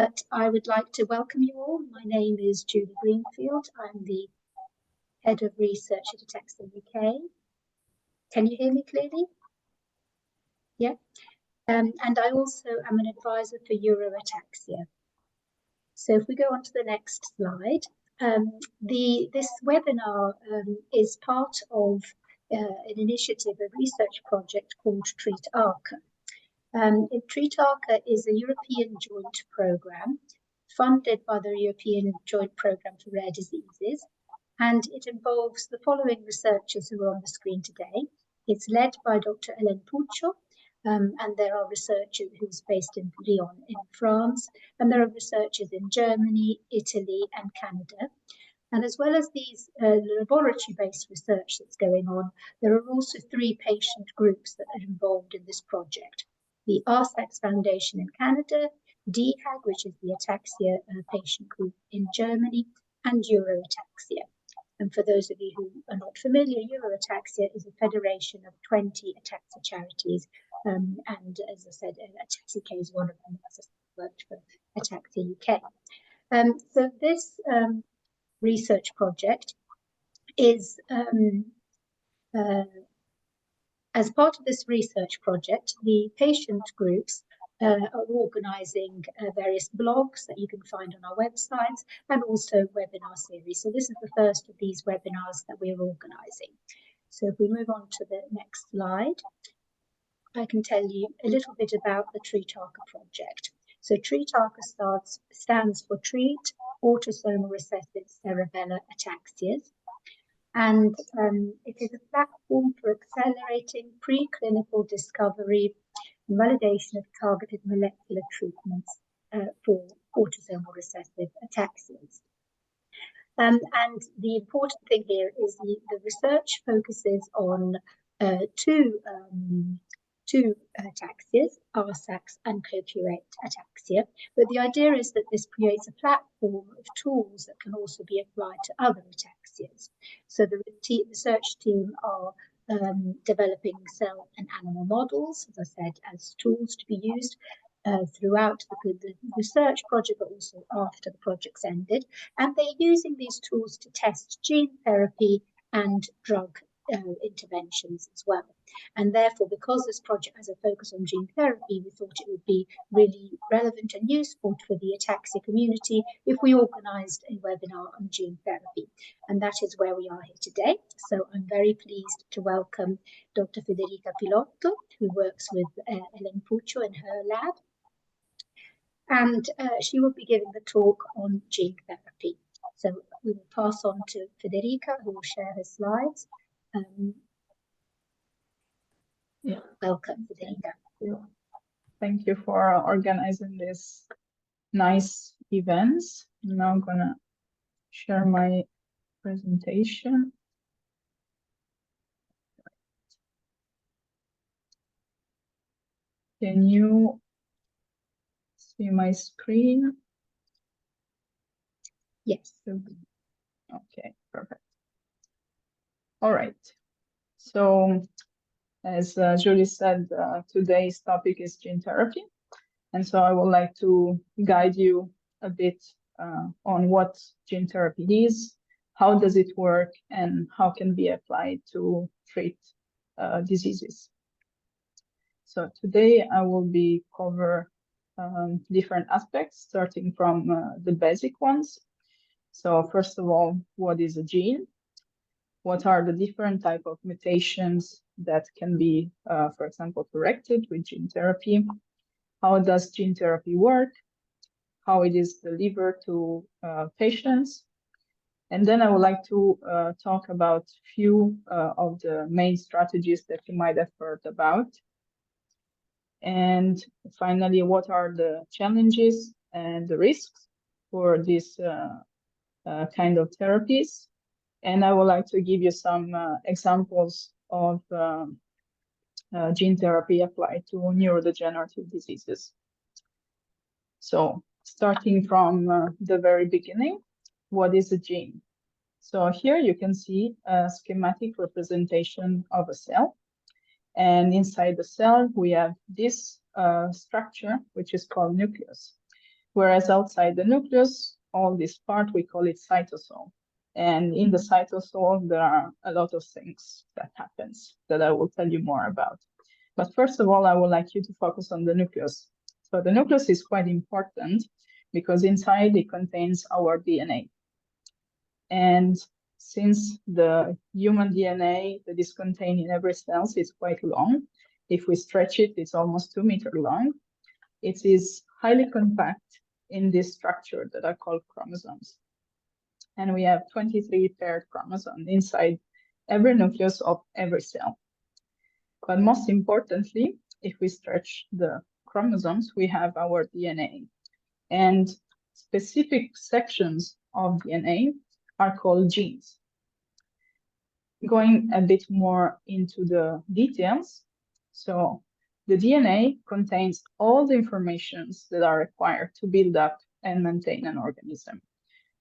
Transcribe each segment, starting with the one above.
But I would like to welcome you all. My name is Julie Greenfield. I'm the Head of Research at Ataxia UK. Can you hear me clearly? Yeah. And I also am an advisor for Euro-ataxia. So if we go on to the next slide, this webinar is part of an initiative, a research project called Treat-ARCA. Treat-ARCA is a European joint programme funded by the European Joint Programme for Rare Diseases, and it involves the following researchers who are on the screen today. It's led by Dr. Hélène Puccio, and there are researchers who's based in Lyon in France, and there are researchers in Germany, Italy, and Canada. And as well as these laboratory-based research that's going on, there are also 3 patient groups that are involved in this project. The ARSACS Foundation in Canada, DHAG, which is the Ataxia patient group in Germany, and Euro-ataxia. And for those of you who are not familiar, Euro-ataxia is a federation of 20 ataxia charities. And as I said, Ataxia UK is one of them. As I worked for Ataxia UK. So this research project is as part of this research project, the patient groups are organising various blogs that you can find on our websites and also webinar series. So this is the first of these webinars that we're organising. So if we move on to the next slide, I can tell you a little bit about the Treat-ARCA project. So Treat-ARCA stands for Treat Autosomal Recessive Cerebellar Ataxias. And it is a platform for accelerating preclinical discovery and validation of targeted molecular treatments for autosomal recessive ataxias. And the important thing here is the research focuses on two ataxias, ARSACS and COQ8A-ataxia. But the idea is that this creates a platform of tools that can also be applied to other ataxias. So the research team are developing cell and animal models, as I said, as tools to be used throughout the research project, but also after the project's ended. And they're using these tools to test gene therapy and drug interventions as well. And therefore, because this project has a focus on gene therapy, we thought it would be really relevant and useful for the ataxia community if we organised a webinar on gene therapy. And that is where we are here today. So I'm very pleased to welcome Dr. Federica Pilotto, who works with Hélène Puccio in her lab. And she will be giving the talk on gene therapy. So we will pass on to Federica, who will share her slides. Welcome, Federica. Thank you for organizing this nice events. I'm now gonna share my presentation. Can you see my screen? Yes. Okay, perfect. All right. So, as Julie said, today's topic is gene therapy. And so I would like to guide you a bit on what gene therapy is, how does it work, and how can be applied to treat diseases. So today I will be cover different aspects, starting from the basic ones. So first of all, what is a gene? What are the different type of mutations that can be, for example, corrected with gene therapy? How does gene therapy work? How it is delivered to patients? And then I would like to talk about few of the main strategies that you might have heard about. And finally, what are the challenges and the risks for this kind of therapies? And I would like to give you some examples of gene therapy applied to neurodegenerative diseases. So starting from the very beginning, what is a gene? So here you can see a schematic representation of a cell. And inside the cell, we have this structure, which is called nucleus. Whereas outside the nucleus, all this part, we call it cytosol. And in the cytosol, there are a lot of things that happens that I will tell you more about. But first of all, I would like you to focus on the nucleus. So the nucleus is quite important because inside it contains our DNA. And since the human DNA that is contained in every cell is quite long, if we stretch it, it's almost 2 meters long. It is highly compact in this structure that are called chromosomes. And we have 23 paired chromosomes inside every nucleus of every cell. But most importantly, if we stretch the chromosomes, we have our DNA. And specific sections of DNA are called genes. Going a bit more into the details, so the DNA contains all the informations that are required to build up and maintain an organism,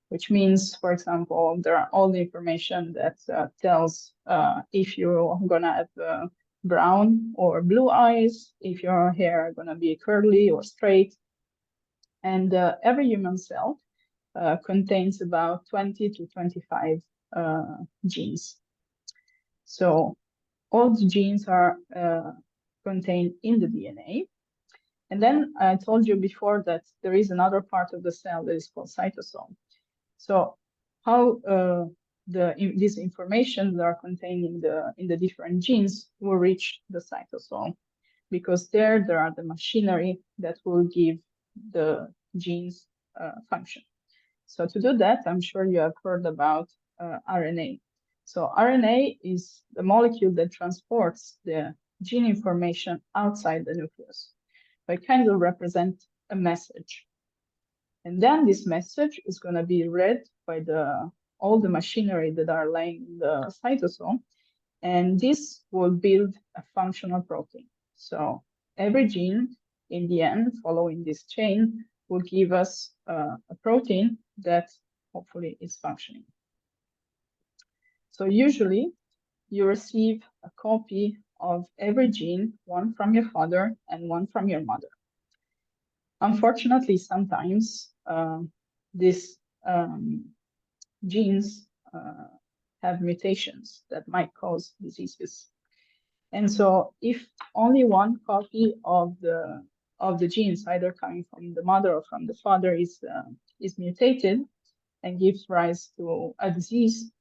which means, for example, there are all the information that tells if you're gonna have brown or blue eyes, if your hair are gonna be curly or straight. And every human cell contains about 20 to 25 genes. So all the genes are contained in the DNA. And then I told you before that there is another part of the cell that is called cytosol. So how this information that are contained in the different genes will reach the cytosol, because there are the machinery that will give the genes function. So to do that, I'm sure you have heard about RNA. So RNA is the molecule that transports the gene information outside the nucleus. So it kind of represents a message. And then this message is going to be read by all the machinery that are lying in the cytosol, and this will build a functional protein. So every gene, in the end, following this chain, will give us a protein that hopefully is functioning. So usually you receive a copy of every gene, one from your father and one from your mother. Unfortunately, sometimes these genes have mutations that might cause diseases. And so if only one copy of the genes, either coming from the mother or from the father, is mutated and gives rise to a disease,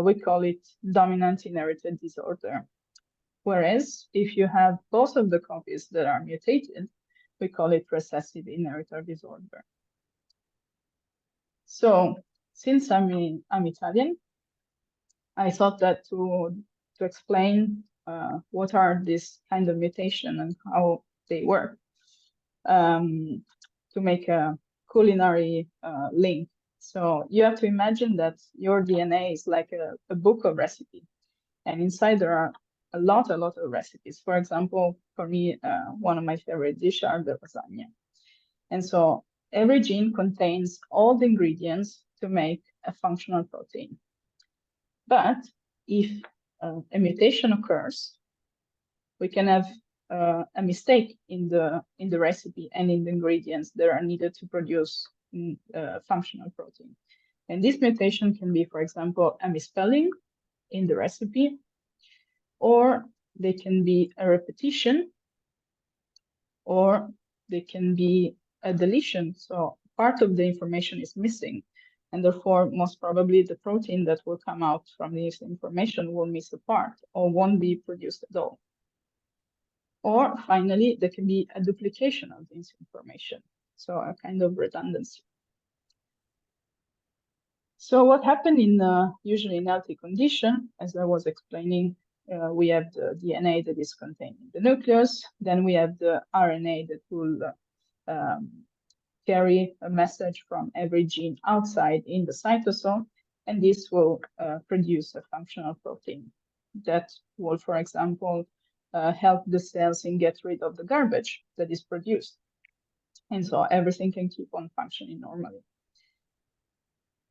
we call it dominant inherited disorder. Whereas if you have both of the copies that are mutated, we call it recessive inherited disorder. So since I'm Italian, I thought that to explain what are these kind of mutation and how they work, to make a culinary link. So you have to imagine that your DNA is like a book of recipes, and inside there are a lot of recipes. For example, for me, one of my favorite dishes are the lasagna. And so every gene contains all the ingredients to make a functional protein. But if a mutation occurs, we can have a mistake in the recipe and in the ingredients that are needed to produce functional protein. And this mutation can be, for example, a misspelling in the recipe, or they can be a repetition, or they can be a deletion. So part of the information is missing, and therefore most probably the protein that will come out from this information will miss a part or won't be produced at all. Or finally, there can be a duplication of this information, so a kind of redundancy. So what happened in usually in healthy condition, as I was explaining, we have the DNA that is contained in the nucleus, then we have the RNA that will carry a message from every gene outside in the cytosol, and this will produce a functional protein that will, for example, help the cells in get rid of the garbage that is produced. And so everything can keep on functioning normally.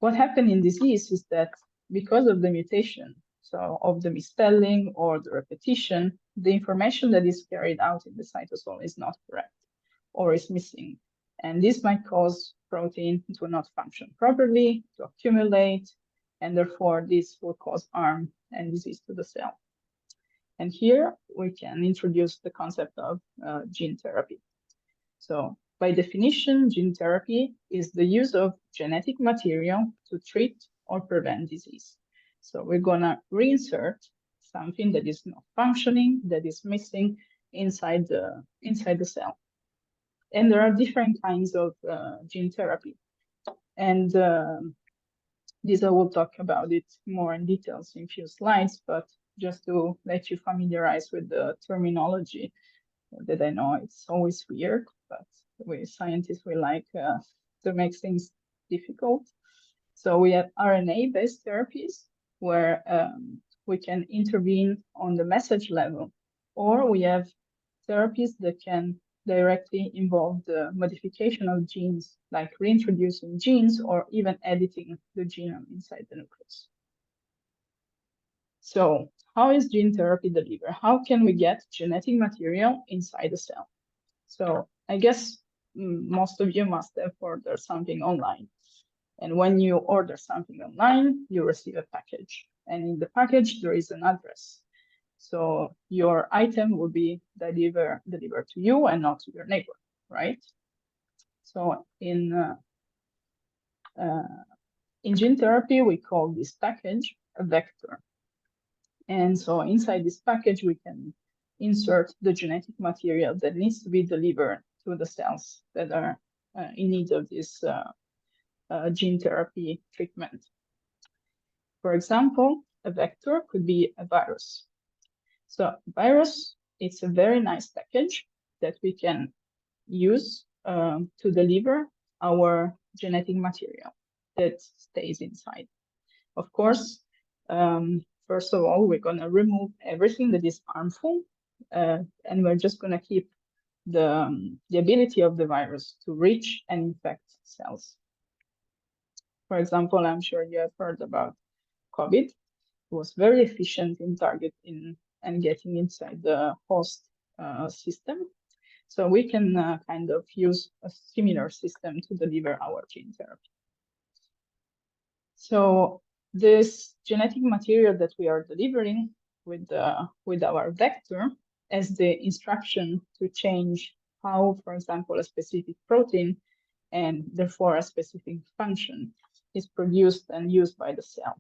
What happened in disease is that because of the mutation, so of the misspelling or the repetition, the information that is carried out in the cytosol is not correct or is missing. And this might cause protein to not function properly, to accumulate, and therefore this will cause harm and disease to the cell. And here we can introduce the concept of gene therapy. So by definition, gene therapy is the use of genetic material to treat or prevent disease. So we're gonna reinsert something that is not functioning, that is missing inside the cell. And there are different kinds of gene therapy. And this I will talk about it more in details in a few slides, but just to let you familiarize with the terminology that I know it's always weird, but we scientists, we like to make things difficult. So we have RNA-based therapies where we can intervene on the message level, or we have therapies that can directly involve the modification of genes, like reintroducing genes or even editing the genome inside the nucleus. So how is gene therapy delivered? How can we get genetic material inside the cell? So I guess most of you must have ordered something online. And when you order something online, you receive a package. And in the package, there is an address. So your item will be delivered to you and not to your neighbor, right? So in gene therapy, we call this package a vector. And so inside this package, we can insert the genetic material that needs to be delivered to the cells that are in need of this gene therapy treatment. For example, a vector could be a virus. So virus, it's a very nice package that we can use to deliver our genetic material that stays inside. Of course, first of all, we're gonna remove everything that is harmful, and we're just gonna keep the ability of the virus to reach and infect cells. For example, I'm sure you have heard about COVID. It was very efficient in targeting and getting inside the host system. So we can kind of use a similar system to deliver our gene therapy. So this genetic material that we are delivering with our vector as the instruction to change how, for example, a specific protein and therefore a specific function is produced and used by the cell.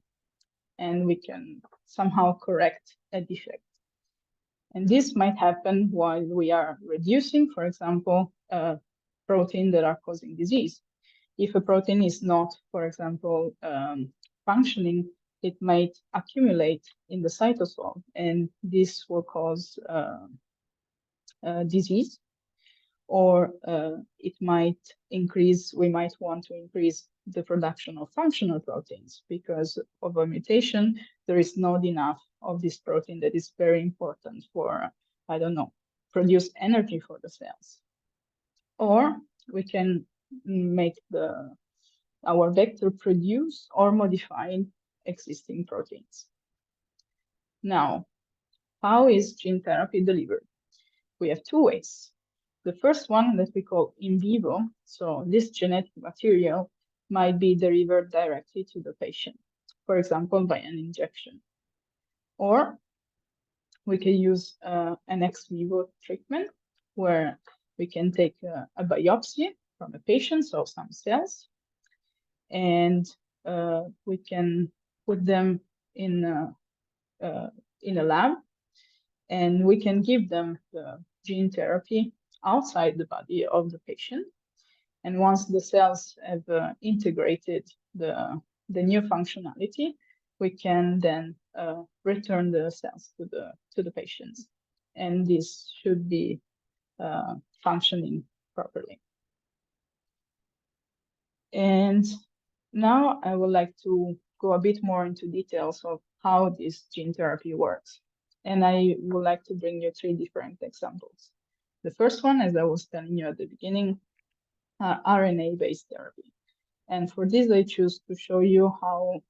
And we can somehow correct a defect. And this might happen while we are reducing, for example, protein that are causing disease. If a protein is not, for example, functioning, it might accumulate in the cytosol, and this will cause disease. Or it might increase, we might want to increase the production of functional proteins because of a mutation. There is not enough of this protein that is very important for, I don't know, produce energy for the cells. Or we can make our vector produce or modify existing proteins. Now, how is gene therapy delivered? We have two ways. The first one that we call in vivo. So this genetic material might be delivered directly to the patient, for example, by an injection. Or we can use an ex vivo treatment where we can take a biopsy from a patient, so some cells, and we can put them in a lab, and we can give them the gene therapy outside the body of the patient. And once the cells have integrated the new functionality, we can then return the cells to the patients. And this should be functioning properly. And now I would like to go a bit more into details of how this gene therapy works. And I would like to bring you three different examples. The first one, as I was telling you at the beginning, RNA-based therapy. And for this, I choose to show you how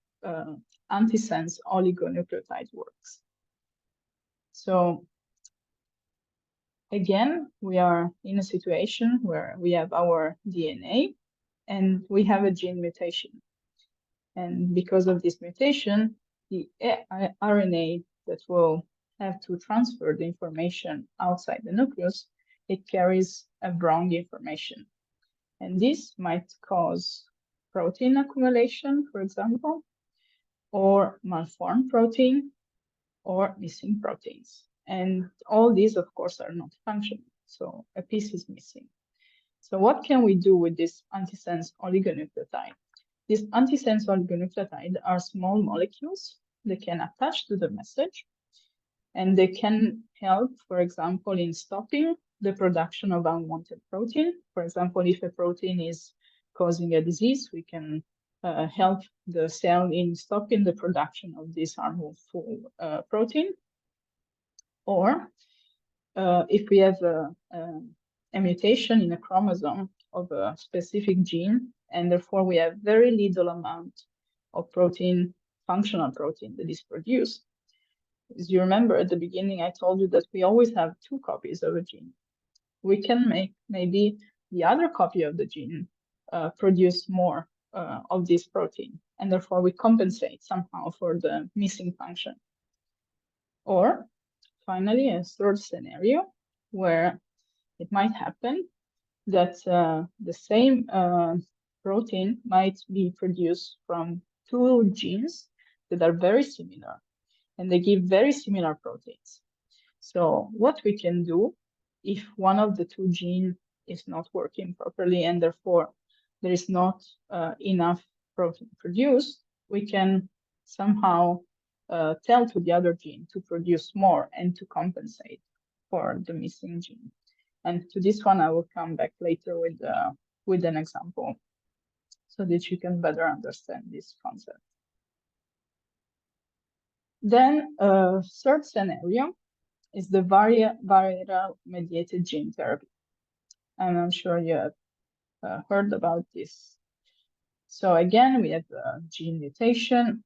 antisense oligonucleotide works. So again, we are in a situation where we have our DNA and we have a gene mutation. And because of this mutation, the RNA that will have to transfer the information outside the nucleus, it carries a wrong information. And this might cause protein accumulation, for example, or malformed protein, or missing proteins. And all these, of course, are not functioning. So a piece is missing. So what can we do with this antisense oligonucleotide? These antisense oligonucleotides are small molecules. They can attach to the message, and they can help, for example, in stopping the production of unwanted protein. For example, if a protein is causing a disease, we can help the cell in stopping the production of this harmful protein. Or if we have a mutation in a chromosome of a specific gene, and therefore we have very little amount of protein, functional protein that is produced. As you remember at the beginning, I told you that we always have 2 copies of a gene. We can make maybe the other copy of the gene produce more of this protein, and therefore we compensate somehow for the missing function. Or finally, a third scenario where it might happen that the same protein might be produced from 2 genes that are very similar, and they give very similar proteins. So what we can do if one of the 2 genes is not working properly and therefore there is not enough protein produced, we can somehow tell to the other gene to produce more and to compensate for the missing gene. And to this one, I will come back later with an example so that you can better understand this concept. Then third scenario is the viral mediated gene therapy. And I'm sure you have heard about this. So again, we have a gene mutation,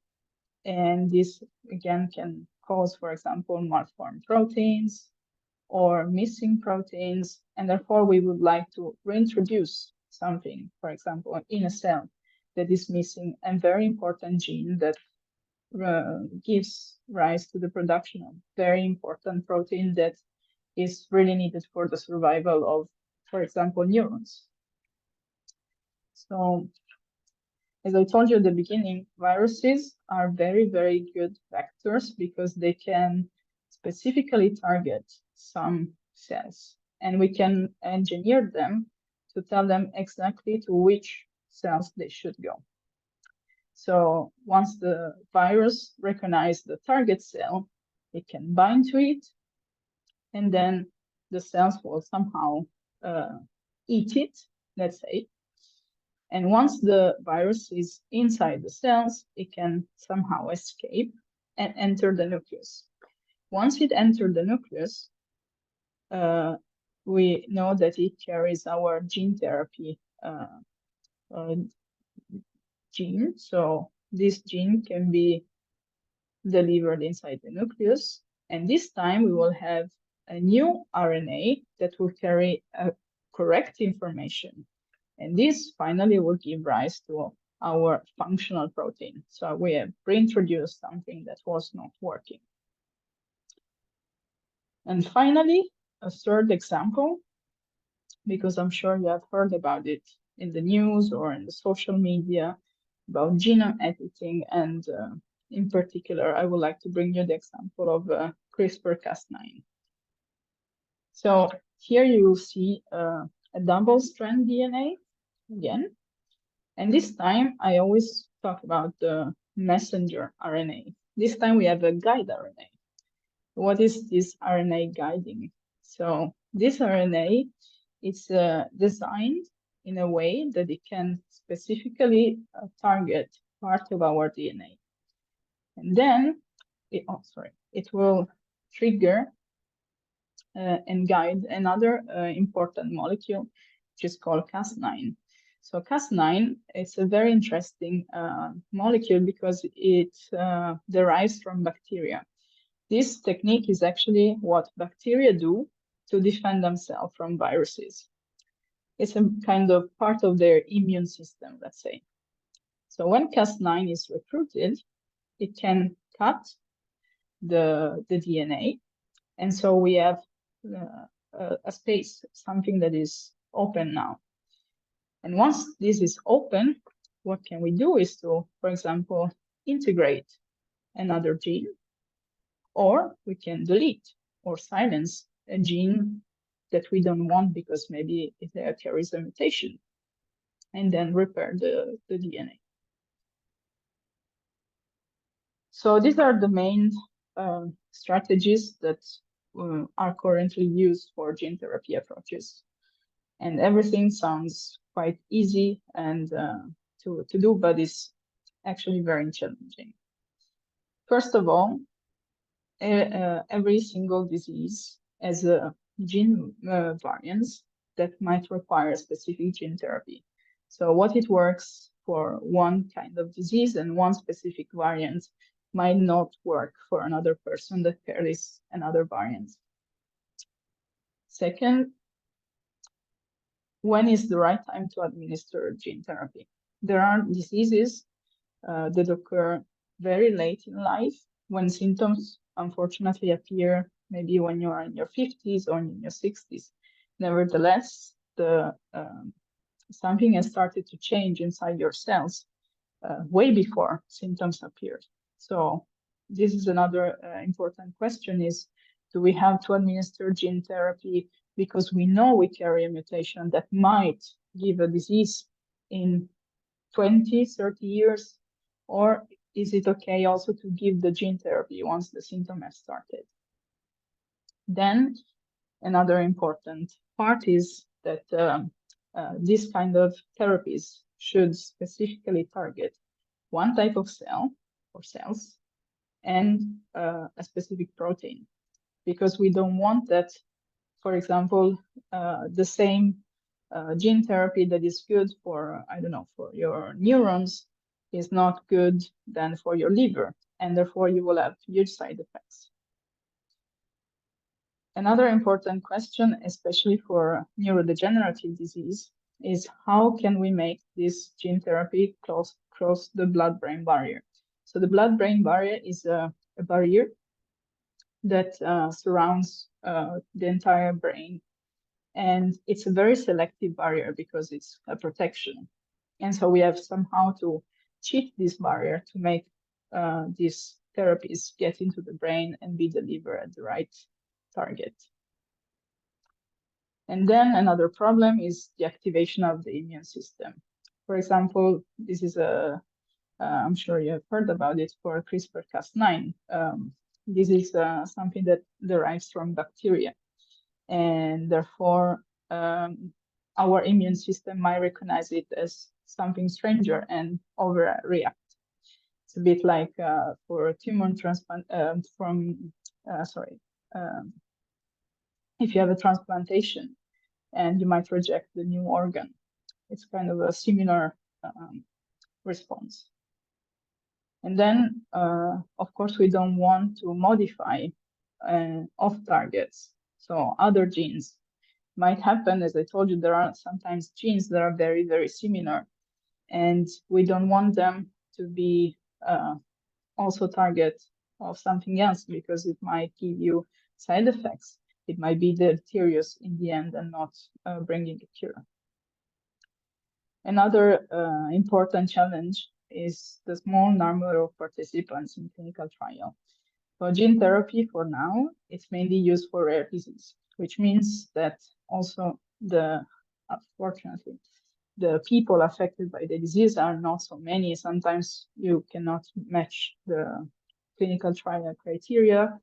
and this again can cause, for example, malformed proteins or missing proteins, and therefore we would like to reintroduce something, for example, in a cell that is missing a very important gene that gives rise to the production of very important protein that is really needed for the survival of, for example, neurons. So, as I told you at the beginning, viruses are very, very good vectors because they can specifically target some cells, and we can engineer them to tell them exactly to which cells they should go. So once the virus recognizes the target cell, it can bind to it, and then the cells will somehow eat it, let's say. And once the virus is inside the cells, it can somehow escape and enter the nucleus. Once it enters the nucleus, we know that it carries our gene therapy gene. So this gene can be delivered inside the nucleus. And this time we will have a new RNA that will carry a correct information. And this finally will give rise to our functional protein. So we have reintroduced something that was not working. And finally, a third example, because I'm sure you have heard about it in the news or in the social media, about genome editing. And in particular, I would like to bring you the example of CRISPR-Cas9. So here you will see a double-strand DNA again. And this time, I always talk about the messenger RNA. This time we have a guide RNA. What is this RNA guiding? So this RNA is designed in a way that it can specifically target part of our DNA. And then, it will trigger and guide another important molecule, which is called Cas9. So Cas9 is a very interesting molecule because it derives from bacteria. This technique is actually what bacteria do to defend themselves from viruses. It's a kind of part of their immune system, let's say. So when Cas9 is recruited, it can cut the DNA. And so we have a space, something that is open now. And once this is open, what can we do is to, for example, integrate another gene, or we can delete or silence a gene that we don't want because maybe it carries a mutation, and then repair the DNA. So these are the main strategies that are currently used for gene therapy approaches. And everything sounds quite easy and to do, but it's actually very challenging. First of all, every single disease has a gene variants that might require specific gene therapy. So what it works for one kind of disease and one specific variant might not work for another person that carries another variant. Second, when is the right time to administer gene therapy? There are diseases that occur very late in life when symptoms unfortunately appear maybe when you are in your 50s or in your 60s. Nevertheless, something has started to change inside your cells way before symptoms appear. So this is another important question is, do we have to administer gene therapy because we know we carry a mutation that might give a disease in 20, 30 years? Or is it okay also to give the gene therapy once the symptom has started? Then another important part is that this kind of therapies should specifically target one type of cell or cells and a specific protein, because we don't want that, for example, the same gene therapy that is good for, I don't know, for your neurons is not good then for your liver, and therefore you will have huge side effects. Another important question, especially for neurodegenerative disease, is how can we make this gene therapy cross the blood-brain barrier? So the blood-brain barrier is a barrier that surrounds the entire brain. And it's a very selective barrier because it's a protection. And so we have somehow to cheat this barrier to make these therapies get into the brain and be delivered at the right target. And then another problem is the activation of the immune system. For example, this is I'm sure you have heard about it for CRISPR-Cas9. This is something that derives from bacteria. And therefore, our immune system might recognize it as something stranger and overreact. It's a bit like for tumor transplant if you have a transplantation and you might reject the new organ. It's kind of a similar response. And then, of course, we don't want to modify off targets. So other genes might happen. As I told you, there are sometimes genes that are very, very similar, and we don't want them to be also target of something else because it might give you side effects. It might be deleterious in the end and not bringing a cure. Another important challenge is the small number of participants in clinical trial. So gene therapy for now, it's mainly used for rare disease, which means that also unfortunately, the people affected by the disease are not so many. Sometimes you cannot match the clinical trial criteria.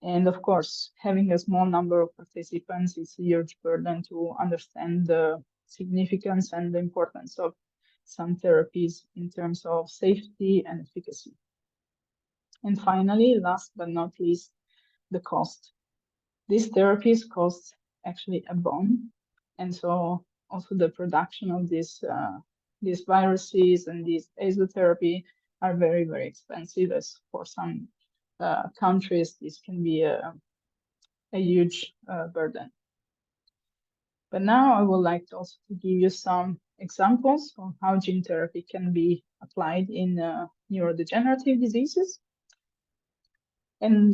And of course, having a small number of participants is a huge burden to understand the significance and the importance of some therapies in terms of safety and efficacy. And finally, last but not least, the cost. These therapies cost actually a bomb. And so also the production of these viruses and these azotherapy are very, very expensive. As for some countries, this can be a huge burden. But now I would like to also to give you some examples of how gene therapy can be applied in neurodegenerative diseases. And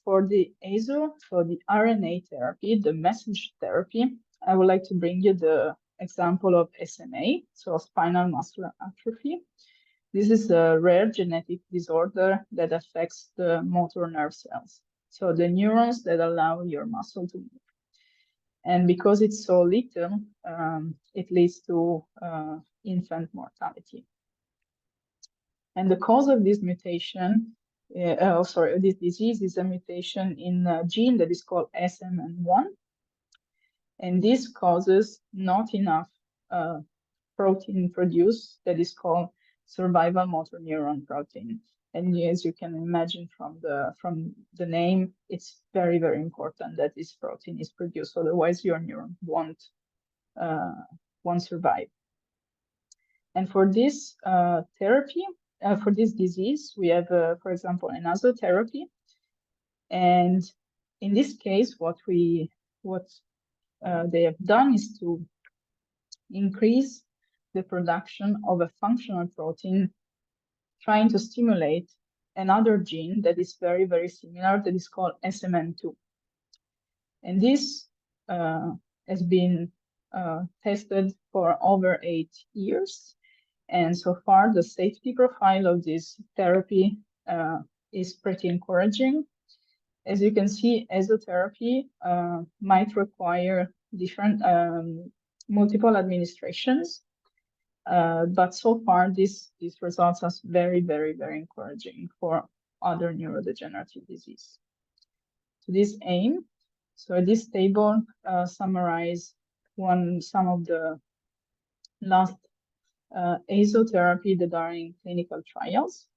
for the ASO, for the RNA therapy, the message therapy, I would like to bring you the example of SMA, so spinal muscular atrophy. This is a rare genetic disorder that affects the motor nerve cells, so the neurons that allow your muscle to move. And because it's so little, it leads to infant mortality. And the cause of this mutation, this disease is a mutation in a gene that is called SMN1. And this causes not enough protein produced that is called survival motor neuron protein. And as you can imagine from the name, it's very, very important that this protein is produced. Otherwise, your neuron won't survive. And for this therapy, for this disease, we have, for example, an ASO therapy. And in this case, what they have done is to increase the production of a functional protein, trying to stimulate another gene that is very, very similar, that is called SMN2. And this has been tested for over 8 years. And so far, the safety profile of this therapy is pretty encouraging. As you can see, ASO therapy might require different multiple administrations, but so far these results are very, very, very encouraging for other neurodegenerative disease. To this aim, so this table summarizes some of the last ASO therapy that are in clinical trials.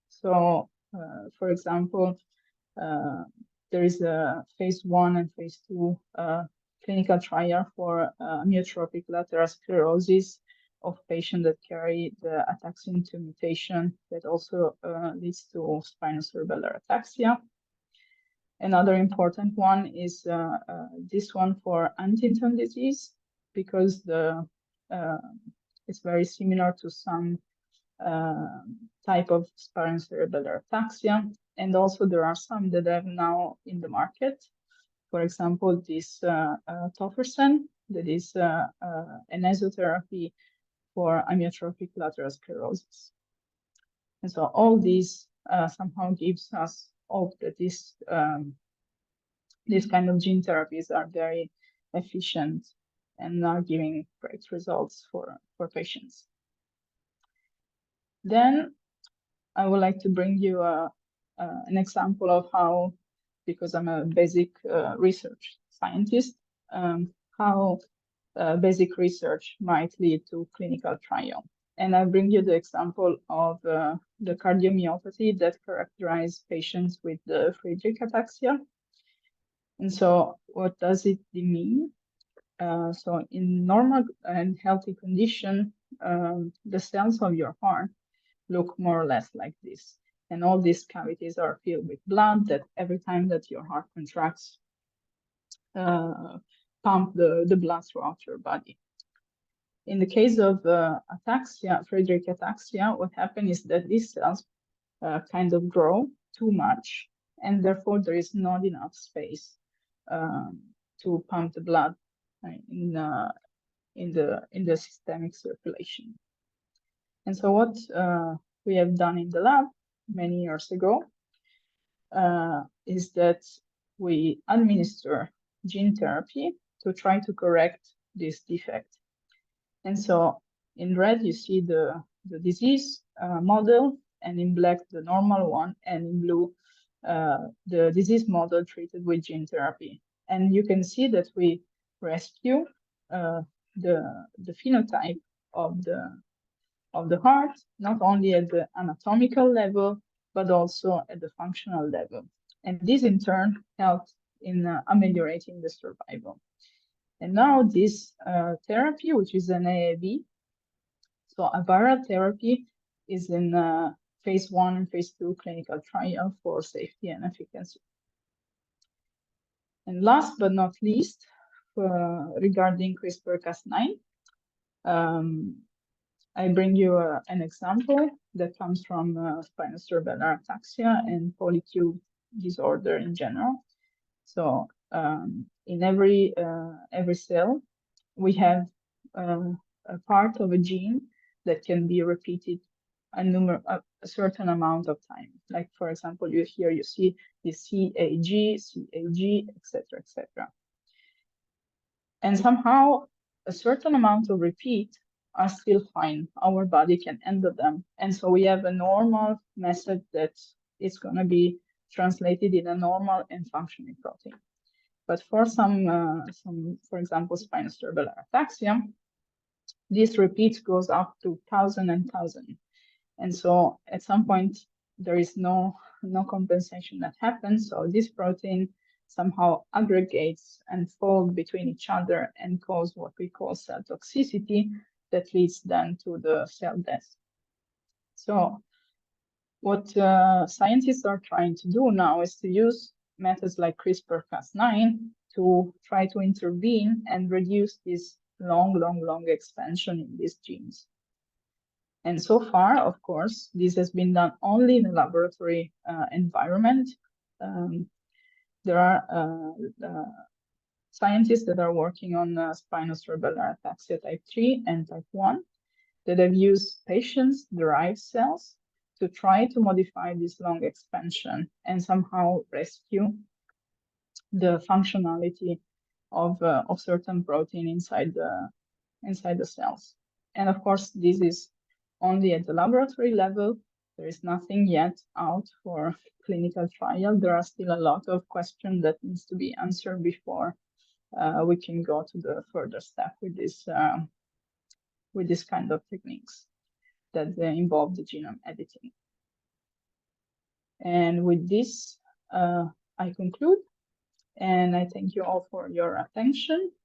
So, for example, there is a phase 1 and phase 2 clinical trial for amyotrophic lateral sclerosis of patients that carry the Ataxia UK mutation that also leads to spinocerebellar ataxia. Another important one is this one for Huntington disease, because it's very similar to some type of spinocerebellar ataxia. And also there are some that are now in the market. For example, this tofersen, that is an ASO therapy for amyotrophic lateral sclerosis. And so all these somehow gives us hope that this kind of gene therapies are very efficient and are giving great results for patients. Then I would like to bring you an example of how, because I'm a basic research scientist, how basic research might lead to clinical trial. And I bring you the example of the cardiomyopathy that characterizes patients with the Friedreich ataxia. And so what does it mean? So in normal and healthy condition, the cells of your heart look more or less like this. And all these cavities are filled with blood that every time that your heart contracts, pump the blood throughout your body. In the case of ataxia, Friedreich ataxia, what happens is that these cells kind of grow too much, and therefore there is not enough space to pump the blood in the systemic circulation. And so what we have done in the lab many years ago is that we administer gene therapy to try to correct this defect. And so in red, you see the disease model, and in black, the normal one, and in blue, the disease model treated with gene therapy. And you can see that we rescue the phenotype of the heart, not only at the anatomical level, but also at the functional level. And this in turn helped in ameliorating the survival. And now this therapy, which is an AAV, so a viral therapy, is in phase 1 and phase 2 clinical trial for safety and efficacy. And last but not least, regarding CRISPR-Cas9. I bring you an example that comes from spinocerebellar ataxia and polyQ disorder in general. So in every cell, we have a part of a gene that can be repeated a certain amount of time. Like, for example, here you see the CAG, etc., etc. And somehow a certain amount of repeat are still fine. Our body can handle them. And so we have a normal message that is going to be translated in a normal and functioning protein. But for some, for example, spinocerebellar ataxia, this repeat goes up to 1,000 and 1,000. And so at some point, there is no compensation that happens. So this protein somehow aggregates and fold between each other and cause what we call cell toxicity that leads then to the cell death. So what scientists are trying to do now is to use methods like CRISPR-Cas9 to try to intervene and reduce this long expansion in these genes. And so far, of course, this has been done only in a laboratory environment. There are scientists that are working on spinocerebellar ataxia type 3 and type 1 that have used patients-derived cells to try to modify this long expansion and somehow rescue the functionality of certain protein inside the cells. And of course, this is only at the laboratory level. There is nothing yet out for clinical trial. There are still a lot of questions that needs to be answered before we can go to the further step with this kind of techniques that involve the genome editing. And with this, I conclude, and I thank you all for your attention.